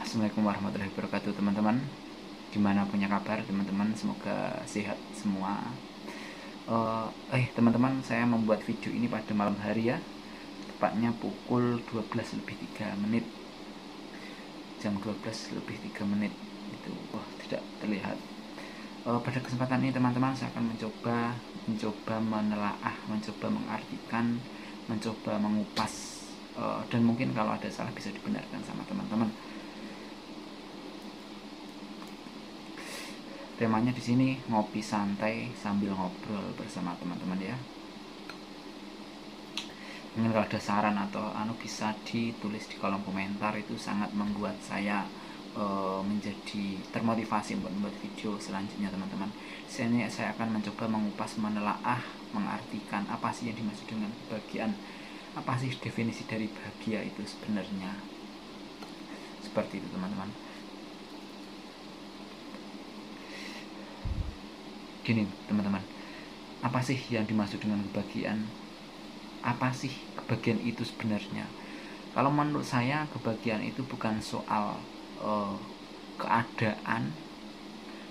Assalamualaikum warahmatullahi wabarakatuh teman-teman. Gimana punya kabar teman-teman? Semoga sehat semua. Teman-teman, saya membuat video ini pada malam hari ya. Tepatnya pukul 12:03. Jam 12:03 itu tidak terlihat. Pada kesempatan ini teman-teman, saya akan mencoba menelaah, mencoba mengartikan, mencoba mengupas, dan mungkin kalau ada salah bisa dibenarkan sama teman-teman. Temanya di sini ngopi santai sambil ngobrol bersama teman-teman ya. Mungkin kalau ada saran atau bisa ditulis di kolom komentar, itu sangat membuat saya menjadi termotivasi untuk membuat video selanjutnya teman-teman. Di sini saya akan mencoba mengupas, menelaah, mengartikan apa sih yang dimaksud dengan kebahagiaan, apa sih definisi dari bahagia itu sebenarnya. Seperti itu teman-teman. Gini teman-teman, apa sih yang dimaksud dengan kebahagiaan? Apa sih kebahagiaan itu sebenarnya? Kalau menurut saya, kebahagiaan itu bukan soal keadaan,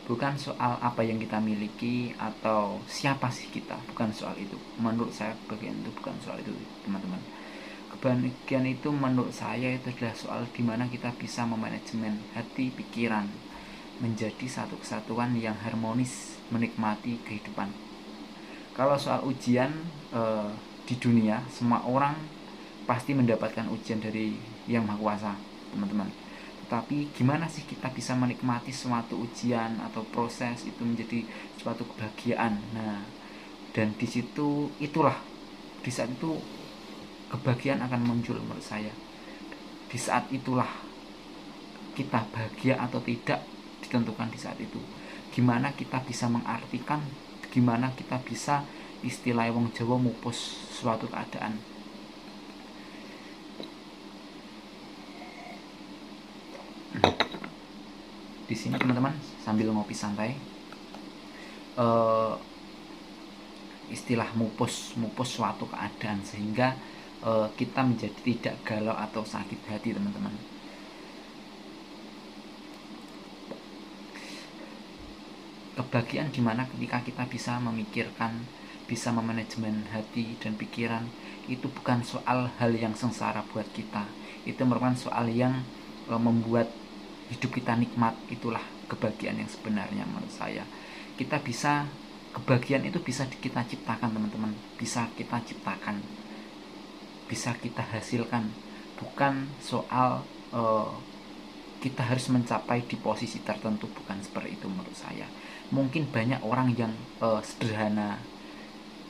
bukan soal apa yang kita miliki atau siapa sih kita, bukan soal itu. Menurut saya kebahagiaan itu bukan soal itu teman-teman. Kebahagiaan itu menurut saya itu adalah soal dimana kita bisa memanajemen hati, pikiran menjadi satu kesatuan yang harmonis, menikmati kehidupan. Kalau soal ujian di dunia, semua orang pasti mendapatkan ujian dari Yang Maha Kuasa, teman-teman. Tetapi gimana sih kita bisa menikmati suatu ujian atau proses itu menjadi suatu kebahagiaan? Nah, dan di saat itu kebahagiaan akan muncul menurut saya. Di saat itulah kita bahagia atau tidak ditentukan di saat itu. Gimana kita bisa mengartikan, gimana kita bisa istilah wong Jawa mupus suatu keadaan. Di sini teman-teman sambil ngopi santai, istilah mupus suatu keadaan sehingga kita menjadi tidak galau atau sakit hati teman-teman. Kebahagiaan dimana ketika kita bisa memikirkan, bisa memanajemen hati dan pikiran, itu bukan soal hal yang sengsara buat kita, itu merupakan soal yang membuat hidup kita nikmat. Itulah kebahagiaan yang sebenarnya menurut saya. Kebahagiaan itu bisa kita ciptakan teman-teman, bisa kita ciptakan, bisa kita hasilkan. Bukan soal kita harus mencapai di posisi tertentu, bukan seperti itu menurut saya. Mungkin banyak orang yang sederhana,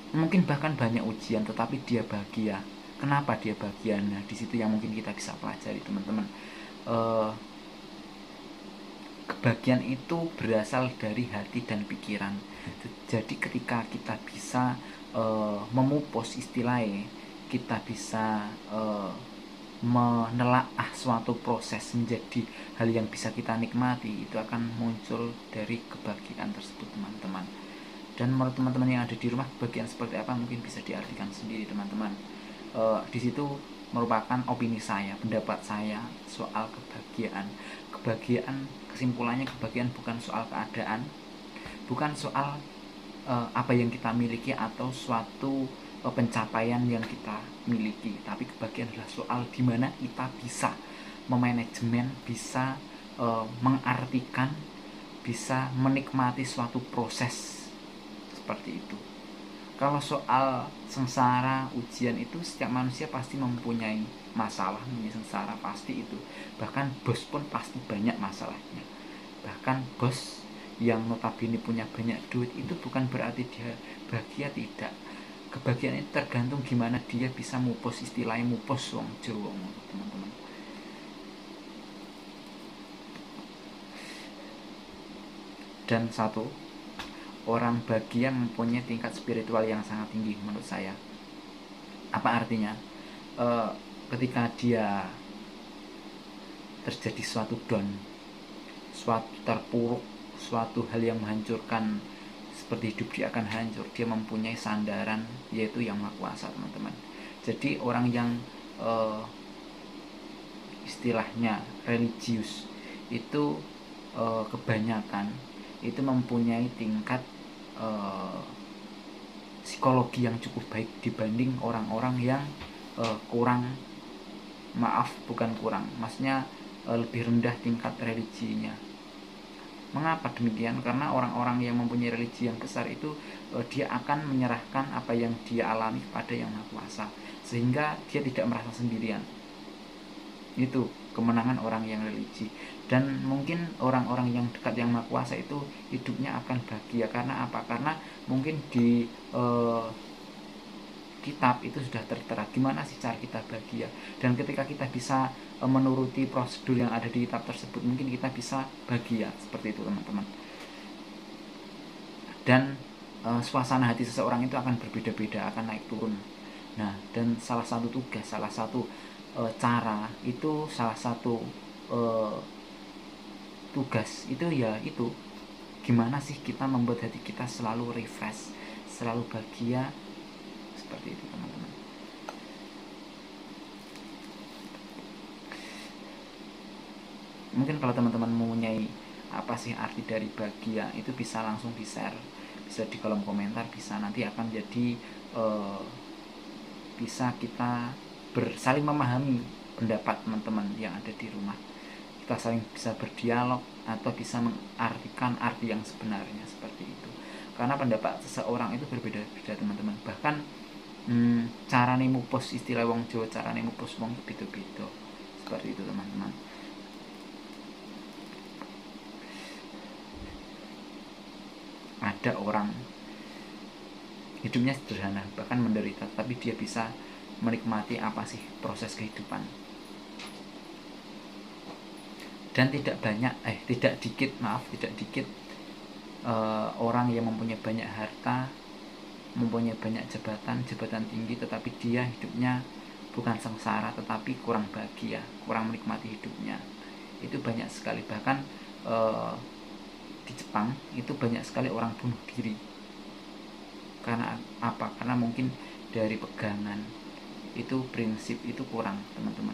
mungkin bahkan banyak ujian tetapi dia bahagia. Kenapa dia bahagia? Nah, di situ yang mungkin kita bisa pelajari teman-teman. Kebahagiaan itu berasal dari hati dan pikiran. Jadi ketika kita bisa memupus istilahnya, kita bisa menelaah suatu proses menjadi hal yang bisa kita nikmati, itu akan muncul dari kebahagiaan tersebut teman-teman. Dan menurut teman-teman yang ada di rumah, kebahagiaan seperti apa mungkin bisa diartikan sendiri teman-teman. Di situ merupakan opini saya, pendapat saya soal kebahagiaan. Kebahagiaan, kesimpulannya kebahagiaan bukan soal keadaan, bukan soal apa yang kita miliki atau suatu pencapaian yang kita miliki, tapi kebahagiaan adalah soal dimana kita bisa memanajemen, bisa mengartikan, bisa menikmati suatu proses seperti itu. Kalau soal sengsara, ujian, itu setiap manusia pasti mempunyai masalah, mempunyai sengsara, pasti itu. Bahkan bos pun pasti banyak masalahnya. Bahkan bos yang notabene punya banyak duit itu bukan berarti dia bahagia, tidak. Kebahagiaan itu tergantung gimana dia bisa mupus, istilahnya mupus wong Jawa teman-teman. Dan satu, orang bahagia mempunyai tingkat spiritual yang sangat tinggi menurut saya. Apa artinya? Ketika dia terjadi suatu down, suatu terpuruk, suatu hal yang menghancurkan, seperti hidup dia akan hancur, dia mempunyai sandaran, yaitu Yang Maha Kuasa teman-teman. Jadi orang yang istilahnya religius, itu kebanyakan itu mempunyai tingkat psikologi yang cukup baik dibanding orang-orang yang kurang, maaf bukan kurang, maksudnya lebih rendah tingkat religinya. Mengapa demikian? Karena orang-orang yang mempunyai religi yang besar itu dia akan menyerahkan apa yang dia alami kepada Yang Maha Kuasa, sehingga dia tidak merasa sendirian. Itu kemenangan orang yang religi. Dan mungkin orang-orang yang dekat Yang Maha Kuasa itu hidupnya akan bahagia. Karena apa? Karena mungkin di kitab itu sudah tertera gimana sih cara kita bahagia, dan ketika kita bisa menuruti prosedur yang ada di kitab tersebut, mungkin kita bisa bahagia. Seperti itu teman-teman. Dan suasana hati seseorang itu akan berbeda-beda, akan naik turun. Nah, dan salah satu tugas, salah satu cara itu, salah satu tugas itu ya itu gimana sih kita membuat hati kita selalu refresh, selalu bahagia. Seperti itu teman-teman. Mungkin kalau teman-teman mempunyai apa sih arti dari bahagia, itu bisa langsung di share, bisa di kolom komentar, bisa nanti akan jadi bisa kita saling memahami pendapat teman-teman yang ada di rumah. Kita saling bisa berdialog atau bisa mengartikan arti yang sebenarnya, seperti itu. Karena pendapat seseorang itu berbeda-beda teman-teman. Bahkan carane mupus, istilah wong Jawa, carane mupus wong beda-beda. Seperti itu teman-teman. Ada orang hidupnya sederhana, bahkan menderita, tapi dia bisa menikmati apa sih proses kehidupan. Dan tidak dikit orang yang mempunyai banyak harta, mempunyai banyak jabatan tinggi, tetapi dia hidupnya bukan sengsara, tetapi kurang bahagia, kurang menikmati hidupnya. Itu banyak sekali. Bahkan di Jepang itu banyak sekali orang bunuh diri. Karena apa? Karena mungkin dari pegangan itu, prinsip itu kurang teman-teman.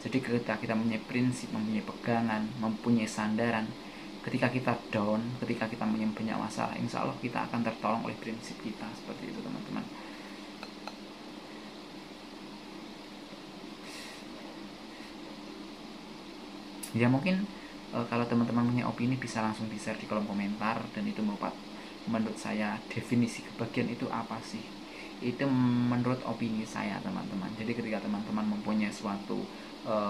Jadi ketika kita mempunyai prinsip, mempunyai pegangan, mempunyai sandaran, ketika kita down, ketika kita mempunyai banyak masalah, insya Allah kita akan tertolong oleh prinsip kita. Seperti itu teman-teman. Ya mungkin kalau teman-teman punya opini bisa langsung di share di kolom komentar. Dan itu merupakan, menurut saya, definisi kebahagiaan itu apa sih? Itu menurut opini saya teman-teman. Jadi ketika teman-teman mempunyai suatu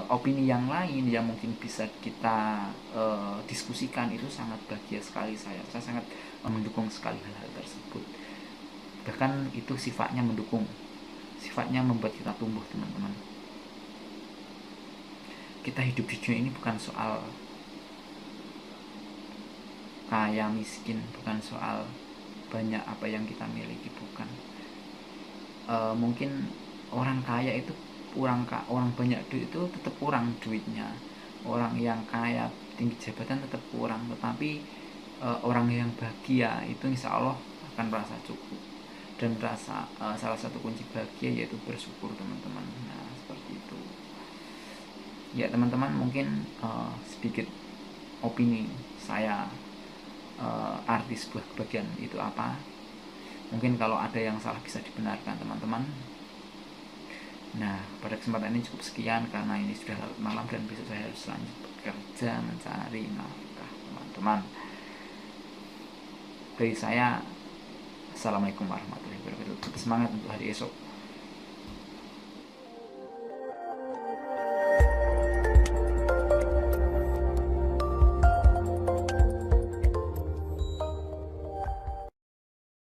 opini yang lain yang mungkin bisa kita diskusikan, itu sangat bahagia sekali. Saya sangat mendukung sekali hal-hal tersebut. Bahkan itu sifatnya mendukung, sifatnya membuat kita tumbuh teman-teman. Kita hidup di dunia ini bukan soal kaya miskin, bukan soal banyak apa yang kita miliki, bukan. Mungkin orang kaya itu orang banyak duit itu tetap kurang duitnya, orang yang kaya tinggi jabatan tetap kurang, tetapi orang yang bahagia itu insya Allah akan merasa cukup dan merasa salah satu kunci bahagia yaitu bersyukur teman-teman. Nah seperti itu ya teman-teman. Mungkin sedikit opini saya arti sebuah kebahagiaan itu apa. Mungkin kalau ada yang salah bisa dibenarkan teman-teman. Nah pada kesempatan ini cukup sekian, karena ini sudah larut malam dan besok saya harus lanjut bekerja mencari nafkah teman-teman. Dari saya, assalamualaikum warahmatullahi wabarakatuh. Semangat untuk hari esok.